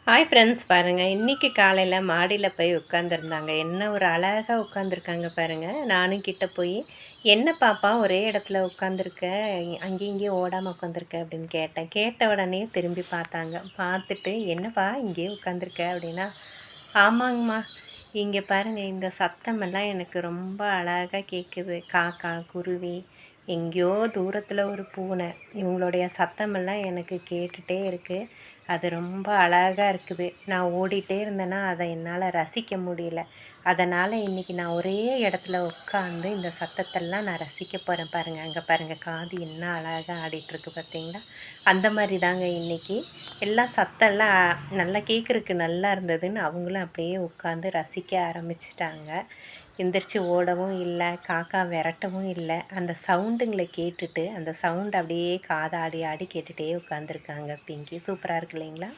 Hi friends பாருங்கள், இன்றைக்கி காலையில் மாடியில் போய் உட்காந்துருந்தாங்க. என்ன ஒரு அழகாக உட்காந்துருக்காங்க பாருங்கள். நானும் கிட்ட போய், என்ன பாப்பா ஒரே இடத்துல உட்காந்துருக்க, அங்கேயும் இங்கேயும் ஓடாமல் உட்காந்துருக்க அப்படின்னு கேட்டேன். கேட்ட உடனே திரும்பி பார்த்தாங்க. பார்த்துட்டு, என்னப்பா இங்கேயே உட்காந்துருக்க அப்படின்னா, ஆமாங்கம்மா, இங்கே பாருங்கள், இந்த சத்தமெல்லாம் எனக்கு ரொம்ப அழகாக கேட்குது. காக்கா, குருவி, எங்கேயோ தூரத்தில் ஒரு பூனை, இவங்களுடைய சத்தமெல்லாம் எனக்கு கேட்டுகிட்டே இருக்குது. அது ரொம்ப அழகா இருக்குது. நான் ஓடிட்டே இருந்தேன்னா, அதை என்னால் ரசிக்க முடியல. அதனால் இன்றைக்கி நான் ஒரே இடத்துல உட்காந்து இந்த சத்தத்தெல்லாம் நான் ரசிக்க போகிறேன் பாருங்கள். அங்கே பாருங்கள், காது என்ன அழகா ஆடிட்டுருக்கு பார்த்தீங்களா? அந்த மாதிரி தாங்க இன்றைக்கி. எல்லாம் சத்தம்லாம் நல்லா கேட்குறக்கு நல்லா இருந்ததுன்னு அவங்களும் அப்படியே உட்காந்து ரசிக்க ஆரம்பிச்சிட்டாங்க. எந்திரிச்சு ஓடவும் இல்லை, காக்கா விரட்டவும் இல்லை. அந்த சவுண்டுங்களை கேட்டுட்டு, அந்த சவுண்ட் அப்படியே காதை ஆடி ஆடி கேட்டுகிட்டே உட்காந்துருக்காங்க பிங்கி. சூப்பராக இருக்கு இல்லைங்களா?